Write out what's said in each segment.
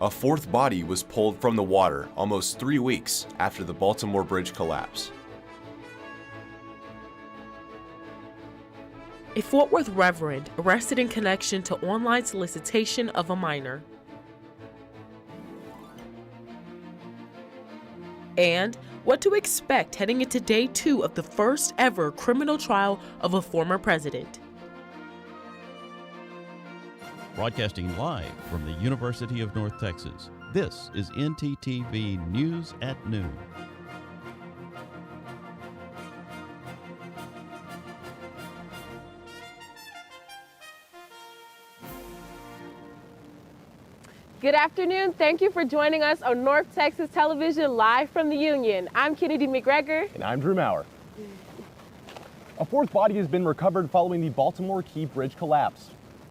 A fourth body was pulled from the water almost 3 weeks after the Baltimore Bridge collapse. A Fort Worth reverend arrested in connection to online solicitation of a minor. And what to expect heading into day 2 of the first ever criminal trial of a former president. Broadcasting live from the University of North Texas, this is ntTV News at Noon. Good afternoon. Thank you for joining us on North Texas Television live from the Union. I'm Kennedy McGregor. And I'm Drew Maurer. A fourth body has been recovered following the Baltimore Key Bridge collapse.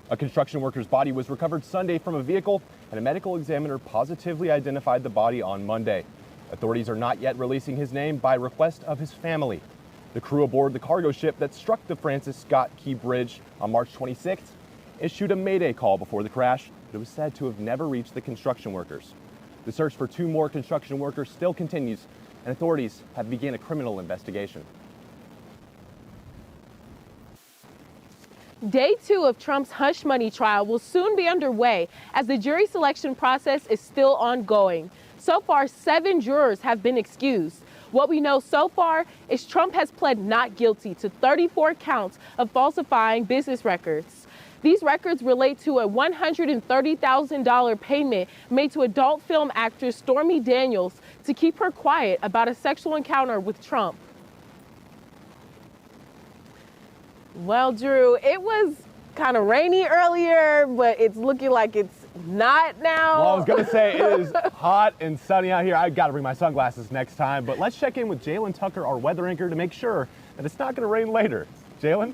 A construction worker's body was recovered Sunday from a vehicle, and a medical examiner positively identified the body on Monday. Authorities are not yet releasing his name by request of his family. The crew aboard the cargo ship that struck the Francis Scott Key Bridge on March 26th issued a mayday call before the crash, but it was said to have never reached the construction workers. The search for 2 more construction workers still continues, and authorities have begun a criminal investigation. Day 2 of Trump's hush money trial will soon be underway as the jury selection process is still ongoing. So far, 7 jurors have been excused. What we know so far is Trump has pled not guilty to 34 counts of falsifying business records. These records relate to a $130,000 payment made to adult film actress Stormy Daniels to keep her quiet about a sexual encounter with Trump. Well, Drew, it was kind of rainy earlier, but it's looking like it's not now. Well, I was going to say it is hot and sunny out here. I've got to bring my sunglasses next time, but let's check in with Jalen Tucker, our weather anchor, to make sure that it's not going to rain later. Jalen?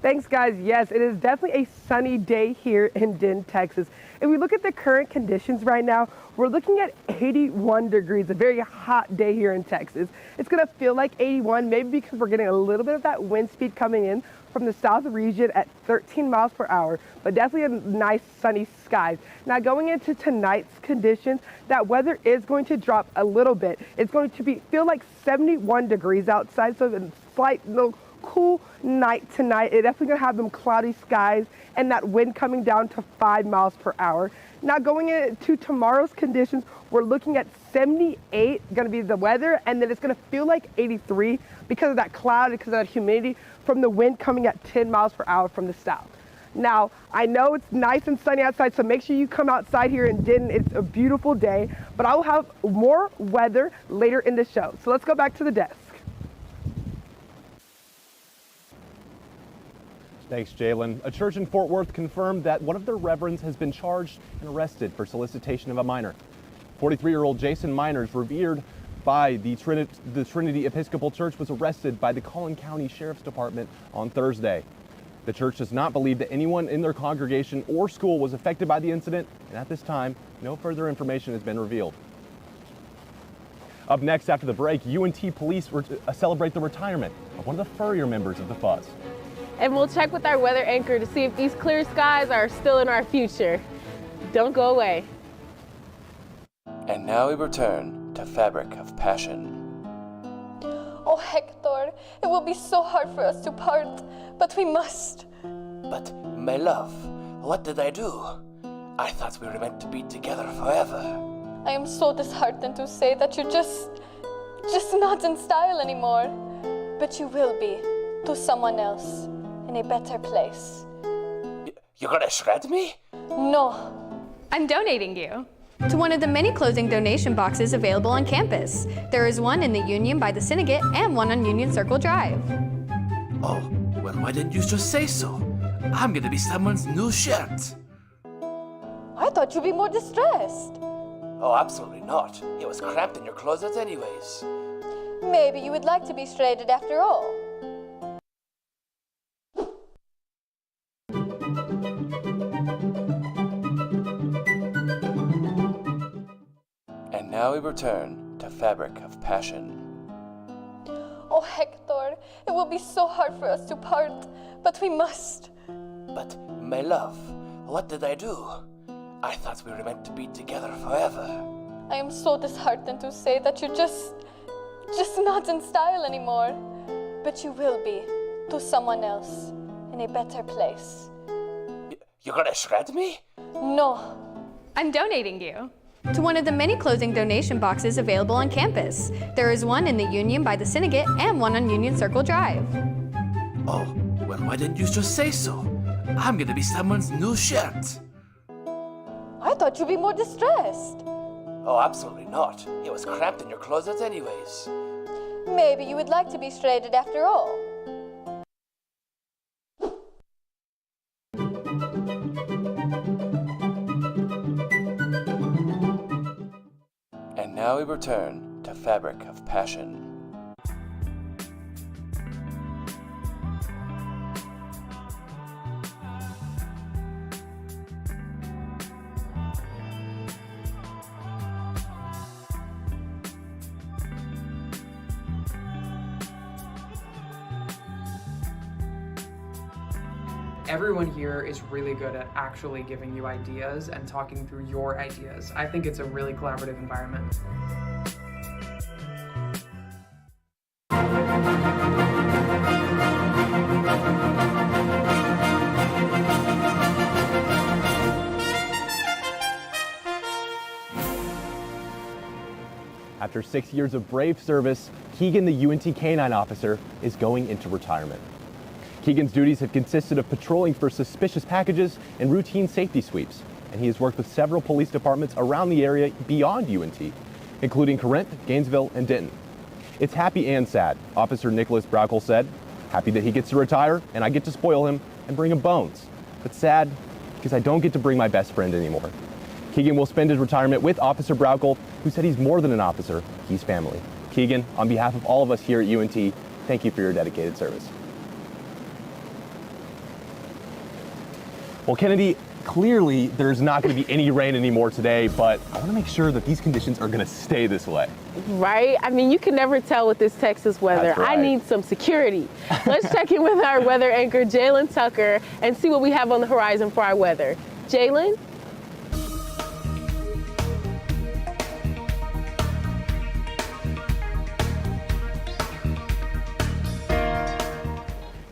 Thanks, guys. Yes, it is definitely a sunny day here in Denton, Texas. If we look at the current conditions right now, we're looking at 81 degrees, a very hot day here in Texas. It's going to feel like 81, maybe because we're getting a little bit of that wind speed coming in from the south region at 13 miles per hour, but definitely a nice sunny skies. Now going into tonight's conditions, that weather is going to drop a little bit. It's going to feel like 71 degrees outside, so a slight little cool night tonight. It's definitely going to have them cloudy skies and that wind coming down to 5 miles per hour. Now going into tomorrow's conditions, we're looking at 78 going to be the weather, and then it's going to feel like 83 because of that cloud, because of that humidity from the wind coming at 10 miles per hour from the south. Now, I know it's nice and sunny outside, so make sure you come outside here in Denton. It's a beautiful day, but I will have more weather later in the show. So let's go back to the desk. Thanks, Jalen. A church in Fort Worth confirmed that one of their reverends has been charged and arrested for solicitation of a minor. 43-year-old Jason Miners, revered by the Trinity Episcopal Church, was arrested by the Collin County Sheriff's Department on Thursday. The church does not believe that anyone in their congregation or school was affected by the incident, and at this time, no further information has been revealed. Up next after the break, UNT police celebrate the retirement of one of the furrier members of the Fuzz. And we'll check with our weather anchor to see if these clear skies are still in our future. Don't go away. And now we return to Fabric of Passion. Oh, Hector, it will be so hard for us to part, but we must. But, my love, what did I do? I thought we were meant to be together forever. I am so disheartened to say that you're just not in style anymore. But you will be, to someone else, in a better place. You're gonna shred me? No. I'm donating you to one of the many clothing donation boxes available on campus. There is one in the Union by the Syndicate and one on Union Circle Drive. Oh, well, why didn't you just say so? I'm gonna be someone's new shirt. I thought you'd be more distressed. Oh, absolutely not. It was cramped in your closet anyways. Maybe you would like to be shredded after all. And now we return to Fabric of Passion. Oh, Hector, it will be so hard for us to part, but we must. But, My love, what did I do? I thought we were meant to be together forever. I am so disheartened to say that you're just not in style anymore. But you will be, to someone else, in a better place. You're gonna shred me? No. I'm donating you to one of the many clothing donation boxes available on campus. There is one in the Union by the Syndicate and one on Union Circle Drive. Oh, well, why didn't you just say so? I'm gonna be someone's new shirt. I thought you'd be more distressed. Oh, absolutely not. It was cramped in your closet anyways. Maybe you would like to be shredded after all. And now we return to Fabric of Passion. Everyone here is really good at actually giving you ideas and talking through your ideas. I think it's a really collaborative environment. After 6 years of brave service, Keegan, the UNT K-9 officer, is going into retirement. Keegan's duties have consisted of patrolling for suspicious packages and routine safety sweeps, and he has worked with several police departments around the area beyond UNT, including Corinth, Gainesville, and Denton. It's happy and sad, Officer Nicholas Braukel said. Happy that he gets to retire and I get to spoil him and bring him bones. But sad because I don't get to bring my best friend anymore. Keegan will spend his retirement with Officer Braukel, who said he's more than an officer, he's family. Keegan, on behalf of all of us here at UNT, thank you for your dedicated service. Well, Kennedy, clearly there's not going to be any rain anymore today, but I want to make sure that these conditions are going to stay this way. Right? I mean, you can never tell with this Texas weather. That's right. I need some security. Let's check in with our weather anchor, Jalen Tucker, and see what we have on the horizon for our weather. Jalen?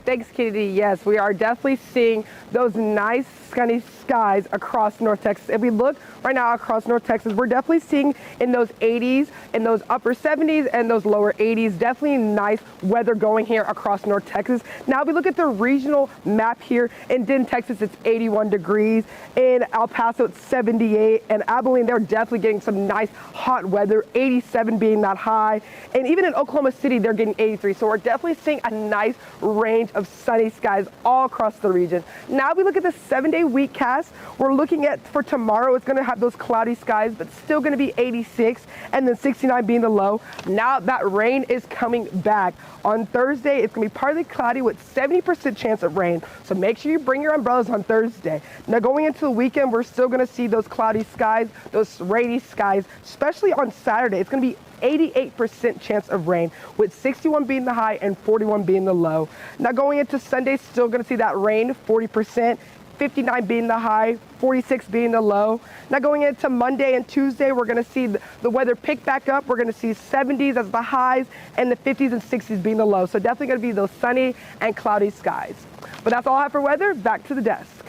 Thanks, Kennedy. Yes, we are definitely seeing those nice sunny skies across North Texas. If we look right now across North Texas, we're definitely seeing in those 80s, in those upper 70s, and those lower 80s. Definitely nice weather going here across North Texas. Now, if we look at the regional map here in Denton, Texas, it's 81 degrees. In El Paso, it's 78. And Abilene, they're definitely getting some nice hot weather, 87 being that high. And even in Oklahoma City, they're getting 83. So we're definitely seeing a nice range of sunny skies all across the region. Now, if we look at the 7-day weekcast, we're looking at for tomorrow, it's going to have those cloudy skies, but still going to be 86 and then 69 being the low. Now that rain is coming back. On Thursday, it's going to be partly cloudy with 70% chance of rain. So make sure you bring your umbrellas on Thursday. Now going into the weekend, we're still going to see those cloudy skies, those rainy skies, especially on Saturday. It's going to be 88% chance of rain, with 61 being the high and 41 being the low. Now going into Sunday, still going to see that rain, 40%, 59 being the high, 46 being the low. Now going into Monday and Tuesday, we're going to see the weather pick back up. We're going to see 70s as the highs and the 50s and 60s being the low. So definitely going to be those sunny and cloudy skies. But that's all I have for weather. Back to the desk.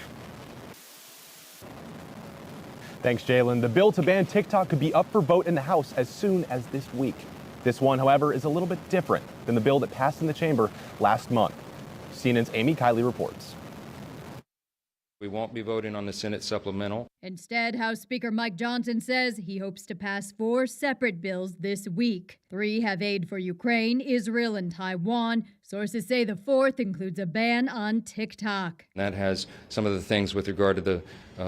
Thanks, Jalen. The bill to ban TikTok could be up for vote in the House as soon as this week. This one, however, is a little bit different than the bill that passed in the chamber last month. CNN's Amy Kiley reports. We won't be voting on the Senate supplemental. Instead, House Speaker Mike Johnson says he hopes to pass 4 separate bills this week. 3 have aid for Ukraine, Israel, and Taiwan. Sources say the 4th includes a ban on TikTok. That has some of the things with regard to the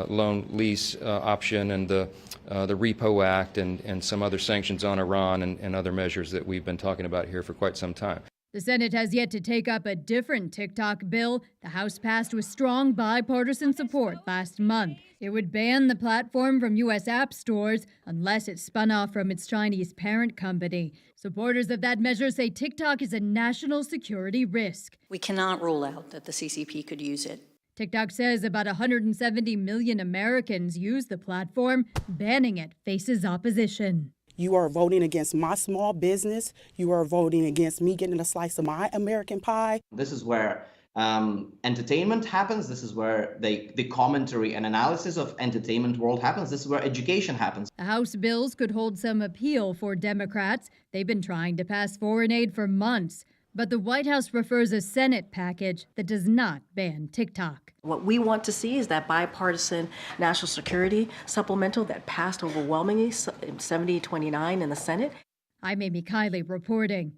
loan lease option and the Repo Act and some other sanctions on Iran and other measures that we've been talking about here for quite some time. The Senate has yet to take up a different TikTok bill the House passed with strong bipartisan support last month. It would ban the platform from U.S. app stores unless it spun off from its Chinese parent company. Supporters of that measure say TikTok is a national security risk. We cannot rule out that the CCP could use it. TikTok says about 170 million Americans use the platform. Banning it faces opposition. You are voting against my small business. You are voting against me getting a slice of my American pie. This is where entertainment happens. This is where the commentary and analysis of entertainment world happens. This is where education happens. The House bills could hold some appeal for Democrats. They've been trying to pass foreign aid for months. But the White House prefers a Senate package that does not ban TikTok. What we want to see is that bipartisan national security supplemental that passed overwhelmingly 70-29 in the Senate. I'm Amy Kiley reporting.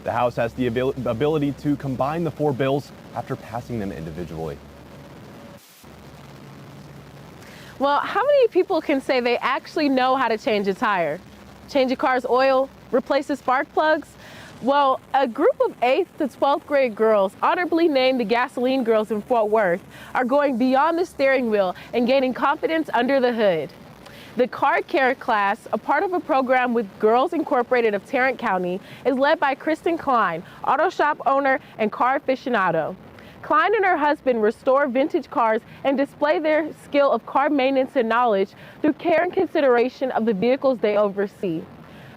The House has the ability to combine the 4 bills after passing them individually. Well, how many people can say they actually know how to change a tire? Change a car's oil? Replace the spark plugs? Well, a group of 8th to 12th grade girls, honorably named the Gasoline Girls in Fort Worth, are going beyond the steering wheel and gaining confidence under the hood. The Car Care class, a part of a program with Girls Incorporated of Tarrant County, is led by Kristen Klein, auto shop owner and car aficionado. Klein and her husband restore vintage cars and display their skill of car maintenance and knowledge through care and consideration of the vehicles they oversee.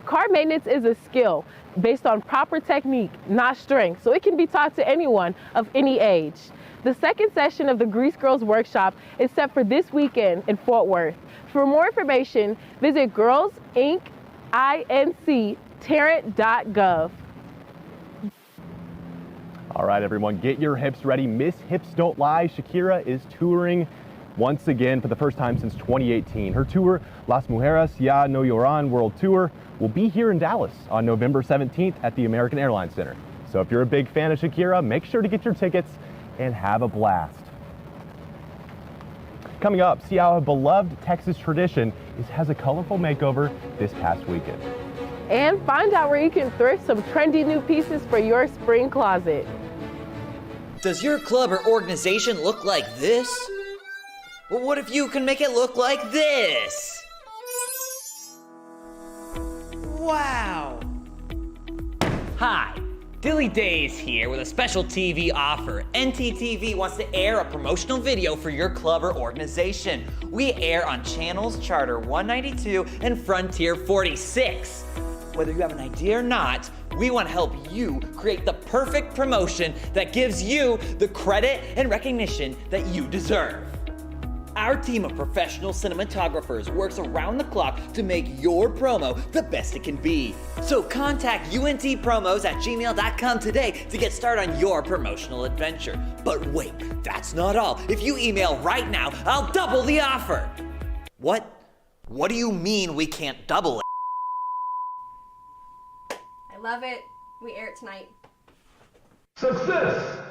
Car maintenance is a skill based on proper technique, not strength, so it can be taught to anyone of any age. The second session of the Grease Girls Workshop is set for this weekend in Fort Worth. For more information, visit girlsinc.tarrant.gov. All right, everyone, get your hips ready. Miss Hips Don't Lie, Shakira is touring once again for the first time since 2018. Her tour, Las Mujeres Ya No Lloran World Tour, will be here in Dallas on November 17th at the American Airlines Center. So if you're a big fan of Shakira, make sure to get your tickets and have a blast. Coming up, see how a beloved Texas tradition has a colorful makeover this past weekend. And find out where you can thrift some trendy new pieces for your spring closet. Does your club or organization look like this? Well, what if you can make it look like this? Wow! Hi, Dilly Days here with a special TV offer. ntTV wants to air a promotional video for your club or organization. We air on channels Charter 192 and Frontier 46. Whether you have an idea or not, we want to help you create the perfect promotion that gives you the credit and recognition that you deserve. Our team of professional cinematographers works around the clock to make your promo the best it can be. So contact untpromos@gmail.com today to get started on your promotional adventure. But wait, that's not all. If you email right now, I'll double the offer. What? What do you mean we can't double it? I love it. We air it tonight. Success!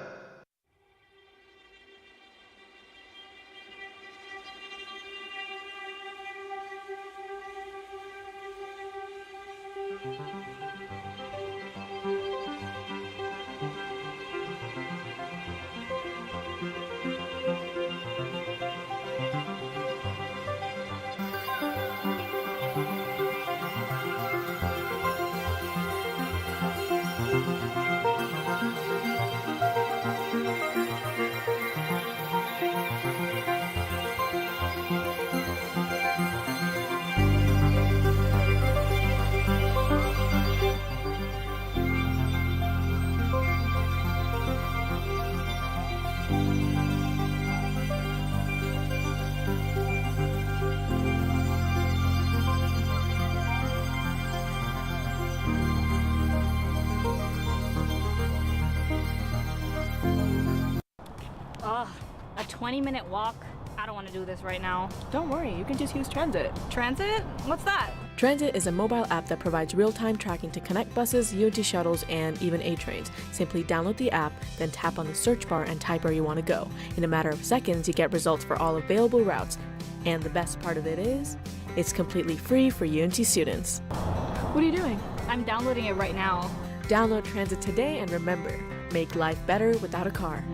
Ugh, a 20-minute walk? I don't want to do this right now. Don't worry, you can just use Transit. Transit? What's that? Transit is a mobile app that provides real-time tracking to connect buses, UNT shuttles, and even A trains. Simply download the app, then tap on the search bar and type where you want to go. In a matter of seconds, you get results for all available routes. And the best part of it is, it's completely free for UNT students. What are you doing? I'm downloading it right now. Download Transit today and remember, make life better without a car.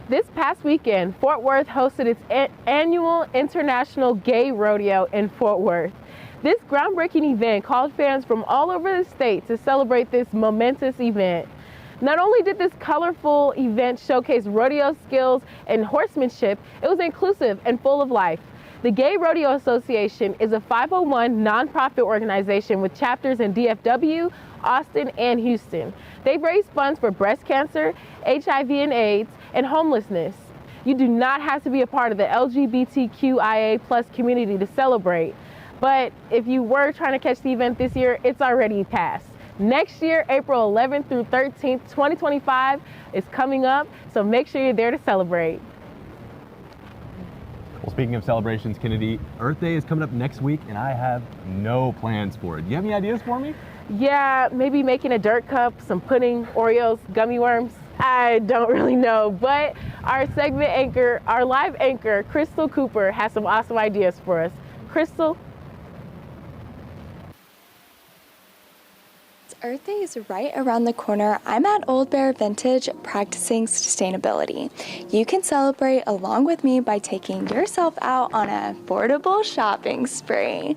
This past past weekend, Fort Worth hosted its annual International Gay Rodeo in Fort Worth. This groundbreaking event called fans from all over the state to celebrate this momentous event. Not only did this colorful event showcase rodeo skills and horsemanship, it was inclusive and full of life. The Gay Rodeo Association is a 501 nonprofit organization with chapters in DFW, Austin, and Houston. They've raised funds for breast cancer, HIV and AIDS, and homelessness. You do not have to be a part of the LGBTQIA+ community to celebrate. But if you were trying to catch the event this year, it's already passed. Next year, April 11th through 13th, 2025 is coming up, so make sure you're there to celebrate. Well, speaking of celebrations, Kennedy, Earth Day is coming up next week, and I have no plans for it. Do you have any ideas for me? Yeah, maybe making a dirt cup, some pudding, Oreos, gummy worms. I don't really know, but our segment anchor, our live anchor, Crystal Cooper, has some awesome ideas for us. Crystal? Earth Day is right around the corner. I'm at Old Bear Vintage practicing sustainability. You can celebrate along with me by taking yourself out on an affordable shopping spree.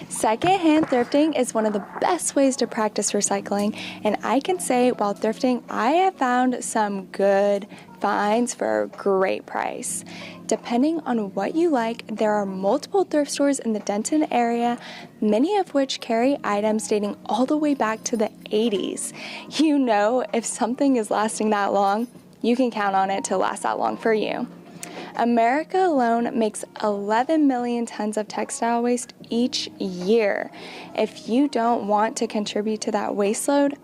Secondhand thrifting is one of the best ways to practice recycling, and I can say while thrifting, I have found some good finds for a great price. Depending on what you like, there are multiple thrift stores in the Denton area, many of which carry items dating all the way back to the 80s. You know, if something is lasting that long, you can count on it to last that long for you. America alone makes 11 million tons of textile waste each year. If you don't want to contribute to that waste load,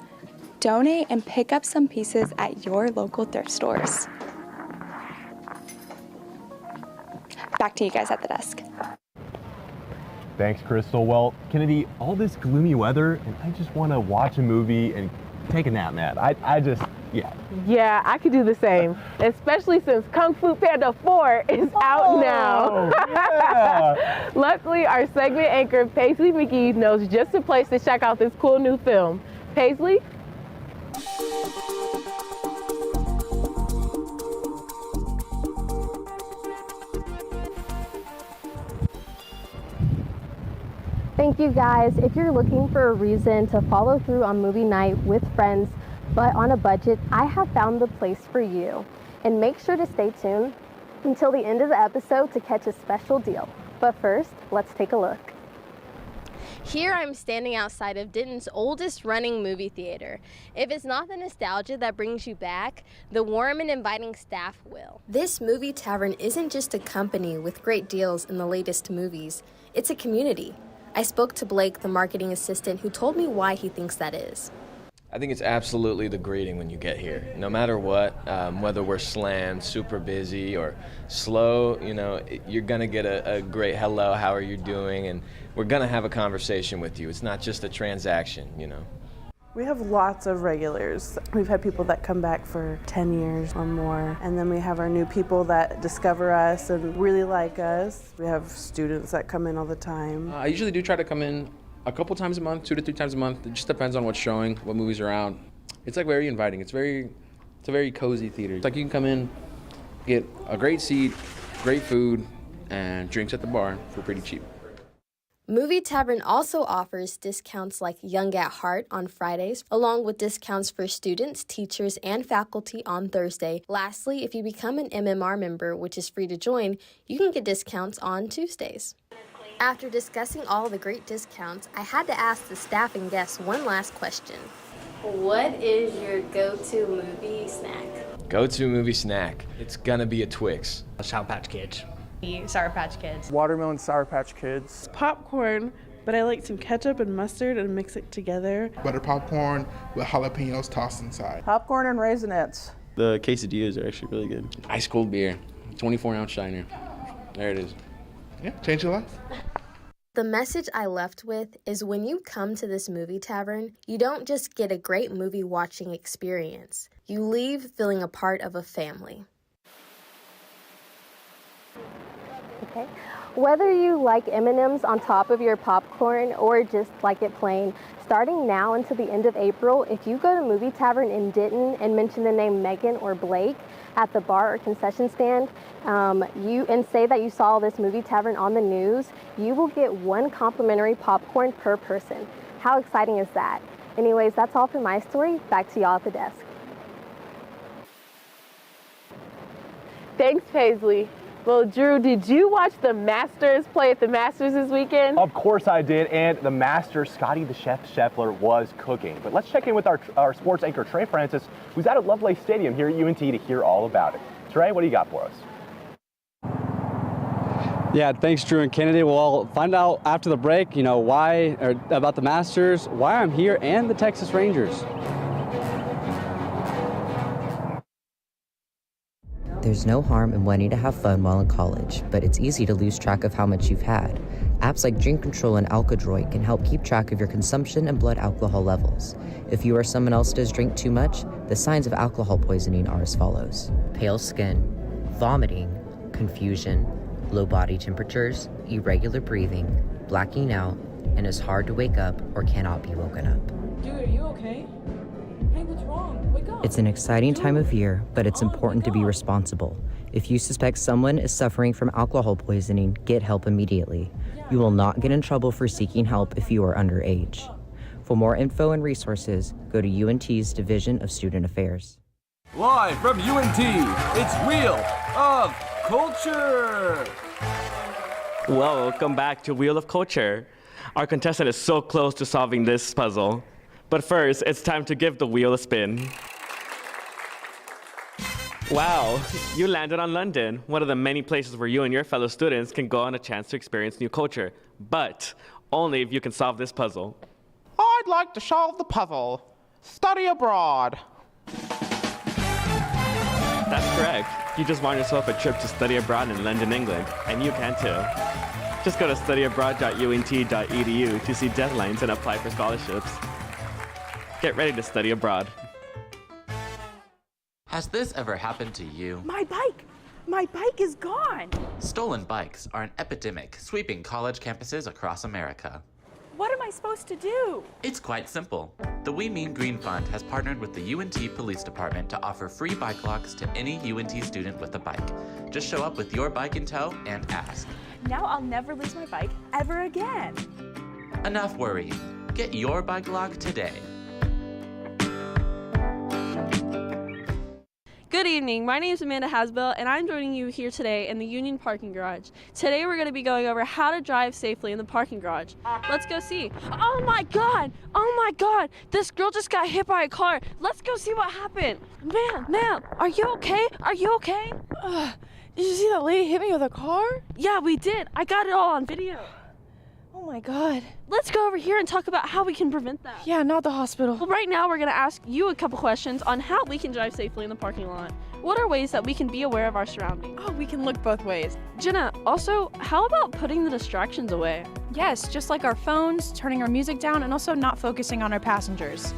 donate and pick up some pieces at your local thrift stores. Back to you guys at the desk. Thanks, Crystal. Well, Kennedy, all this gloomy weather, and I just want to watch a movie and take a nap, man. Yeah. Yeah, I could do the same, especially since Kung Fu Panda 4 is out now. Yeah. Luckily, our segment anchor, Paisley McGee, knows just a place to check out this cool new film. Paisley? Thank you guys. If you're looking for a reason to follow through on movie night with friends, but on a budget, I have found the place for you. And make sure to stay tuned until the end of the episode to catch a special deal. But first, let's take a look. Here I'm standing outside of Denton's oldest running movie theater. If it's not the nostalgia that brings you back, the warm and inviting staff will. This movie tavern isn't just a company with great deals in the latest movies, it's a community. I spoke to Blake, the marketing assistant, who told me why he thinks that is. I think it's absolutely the greeting when you get here. No matter what, whether we're slammed, super busy, or slow, you know, you're gonna get a great hello, how are you doing? And we're gonna have a conversation with you. It's not just a transaction, you know. We have lots of regulars. We've had people that come back for 10 years or more, and then we have our new people that discover us and really like us. We have students that come in all the time. I usually do try to come in a couple times a month, 2 to 3 times a month. It just depends on what's showing, what movies are out. It's like very inviting. It's a very cozy theater. It's like you can come in, get a great seat, great food, and drinks at the bar for pretty cheap. Movie Tavern also offers discounts like Young at Heart on Fridays, along with discounts for students, teachers, and faculty on Thursday. Lastly, if you become an MMR member, which is free to join, you can get discounts on Tuesdays. After discussing all the great discounts, I had to ask the staff and guests one last question. What is your go-to movie snack? Go-to movie snack. It's gonna be a Twix. Sour Patch Kids. Sour Patch Kids. Watermelon Sour Patch Kids. Popcorn, but I like some ketchup and mustard and mix it together. Butter popcorn with jalapenos tossed inside. Popcorn and Raisinets. The quesadillas are actually really good. Ice cold beer, 24-ounce shiner. There it is. Yeah, change your life. The message I left with is when you come to this movie tavern, you don't just get a great movie watching experience. You leave feeling a part of a family. Okay. Whether you like M&Ms on top of your popcorn or just like it plain, starting now until the end of April, if you go to Movie Tavern in Denton and mention the name Megan or Blake at the bar or concession stand, and say that you saw this Movie Tavern on the news, you will get 1 complimentary popcorn per person. How exciting is that? Anyways, that's all for my story. Back to y'all at the desk. Thanks, Paisley. Well, Drew, did you watch the Masters play at the Masters this weekend? Of course I did, and the Master, Scotty the Chef Scheffler, was cooking. But let's check in with our sports anchor, Trey Francis, who's out at Lovelace Stadium here at UNT to hear all about it. Trey, what do you got for us? Yeah, thanks, Drew and Kennedy. We'll find out after the break, about the Masters, why I'm here, and the Texas Rangers. There's no harm in wanting to have fun while in college, but it's easy to lose track of how much you've had. Apps like Drink Control and Alkadroid can help keep track of your consumption and blood alcohol levels. If you or someone else does drink too much, the signs of alcohol poisoning are as follows: pale skin, vomiting, confusion, low body temperatures, irregular breathing, blacking out, and is hard to wake up or cannot be woken up. Dude, are you okay? Hey, what's wrong? Wake up. It's an exciting time of year, but it's important to be responsible. If you suspect someone is suffering from alcohol poisoning, get help immediately. You will not get in trouble for seeking help if you are underage. For more info and resources, go to UNT's Division of Student Affairs. Live from UNT, it's Wheel of Culture! Welcome back to Wheel of Culture. Our contestant is so close to solving this puzzle. But first, it's time to give the wheel a spin. Wow, you landed on London, one of the many places where you and your fellow students can go on a chance to experience new culture. But only if you can solve this puzzle. I'd like to solve the puzzle. Study abroad. That's correct. You just won yourself a trip to study abroad in London, England, and you can too. Just go to studyabroad.unt.edu to see deadlines and apply for scholarships. Get ready to study abroad. Has this ever happened to you? My bike! My bike is gone! Stolen bikes are an epidemic sweeping college campuses across America. What am I supposed to do? It's quite simple. The We Mean Green Fund has partnered with the UNT Police Department to offer free bike locks to any UNT student with a bike. Just show up with your bike in tow and ask. Now I'll never lose my bike ever again. Enough worrying. Get your bike lock today. Good evening, my name is Amanda Hasbell and I'm joining you here today in the Union Parking Garage. Today we're going to be going over how to drive safely in the parking garage. Let's go see. Oh my god, this girl just got hit by a car. Let's go see what happened. Ma'am, are you okay? Are you okay? Did you see that lady hit me with a car? Yeah, we did. I got it all on video. Oh my god. Let's go over here and talk about how we can prevent that. Yeah, not the hospital. Well, right now we're going to ask you a couple questions on how we can drive safely in the parking lot. What are ways that we can be aware of our surroundings? Oh, we can look both ways. Jenna, also, how about putting the distractions away? Yes, just like our phones, turning our music down, and also not focusing on our passengers.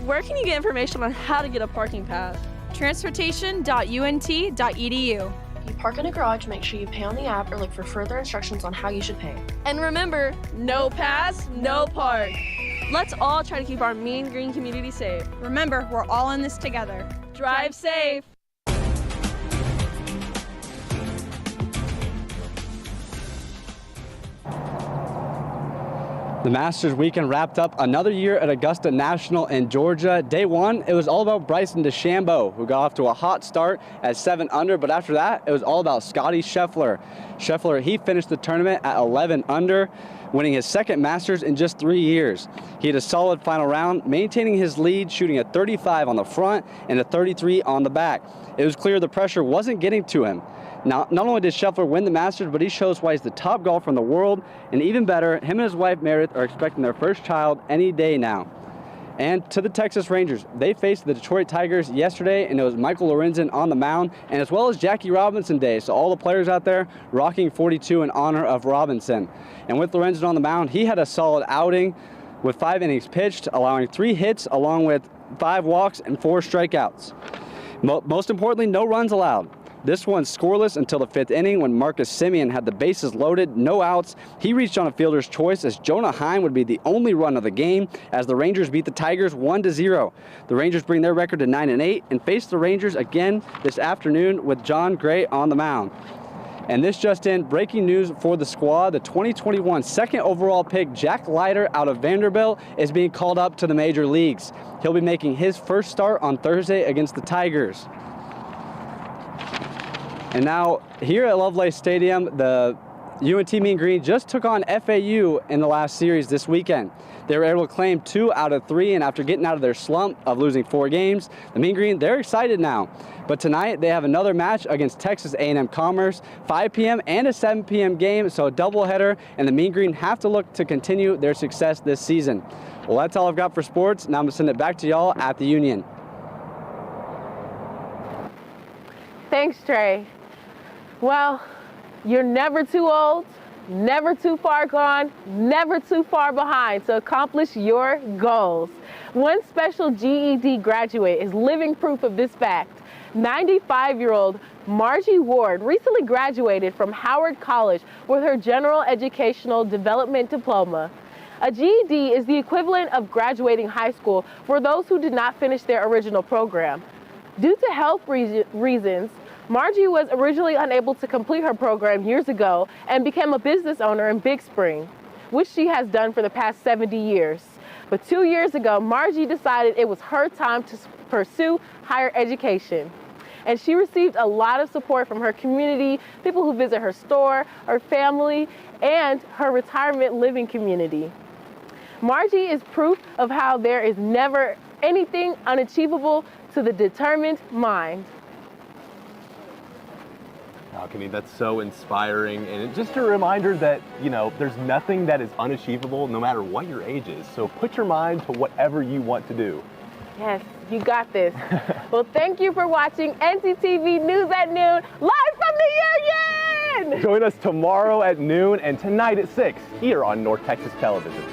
Where can you get information on how to get a parking pass? Transportation.unt.edu. If you park in a garage, make sure you pay on the app or look for further instructions on how you should pay. And remember, no pass, no park. Let's all try to keep our mean green community safe. Remember, we're all in this together. Drive safe. The Masters weekend wrapped up another year at Augusta National in Georgia. Day one, it was all about Bryson DeChambeau, who got off to a hot start at 7 under, but after that, it was all about Scotty Scheffler. Scheffler, he finished the tournament at 11 under, winning his second Masters in just 3 years. He had a solid final round, maintaining his lead, shooting a 35 on the front and a 33 on the back. It was clear the pressure wasn't getting to him. Now, not only did Scheffler win the Masters, but he shows why he's the top golfer in the world, and even better, him and his wife Meredith are expecting their first child any day now. And to the Texas Rangers, they faced the Detroit Tigers yesterday, and it was Michael Lorenzen on the mound, and as well as Jackie Robinson Day. So all the players out there rocking 42 in honor of Robinson. And with Lorenzen on the mound, he had a solid outing with 5 innings pitched, allowing 3 hits along with 5 walks and 4 strikeouts. Most importantly, no runs allowed. This one scoreless until the 5th inning when Marcus Simeon had the bases loaded, no outs. He reached on a fielder's choice as Jonah Heim would be the only run of the game as the Rangers beat the Tigers 1-0. The Rangers bring their record to 9-8 and face the Rangers again this afternoon with John Gray on the mound. And this just in, breaking news for the squad, the 2021 second overall pick, Jack Leiter out of Vanderbilt, is being called up to the major leagues. He'll be making his first start on Thursday against the Tigers. And now, here at Lovelace Stadium, the UNT Mean Green just took on FAU in the last series this weekend. They were able to claim 2 out of 3, and after getting out of their slump of losing 4 games, the Mean Green, they're excited now. But tonight, they have another match against Texas A&M Commerce, 5 p.m. and a 7 p.m. game, so a doubleheader, and the Mean Green have to look to continue their success this season. Well, that's all I've got for sports. Now I'm going to send it back to y'all at the Union. Thanks, Trey. Well, you're never too old, never too far gone, never too far behind to accomplish your goals. One special GED graduate is living proof of this fact. 95-year-old Margie Ward recently graduated from Howard College with her General Educational Development Diploma. A GED is the equivalent of graduating high school for those who did not finish their original program. Due to health reasons, Margie was originally unable to complete her program years ago and became a business owner in Big Spring, which she has done for the past 70 years. But 2 years ago, Margie decided it was her time to pursue higher education. And she received a lot of support from her community, people who visit her store, her family, and her retirement living community. Margie is proof of how there is never anything unachievable to the determined mind. Alchemy, that's so inspiring, and just a reminder that, there's nothing that is unachievable no matter what your age is. So put your mind to whatever you want to do. Yes, you got this. Well, thank you for watching ntTV News at Noon, live from the Union! Join us tomorrow at noon and tonight at 6 here on North Texas Television.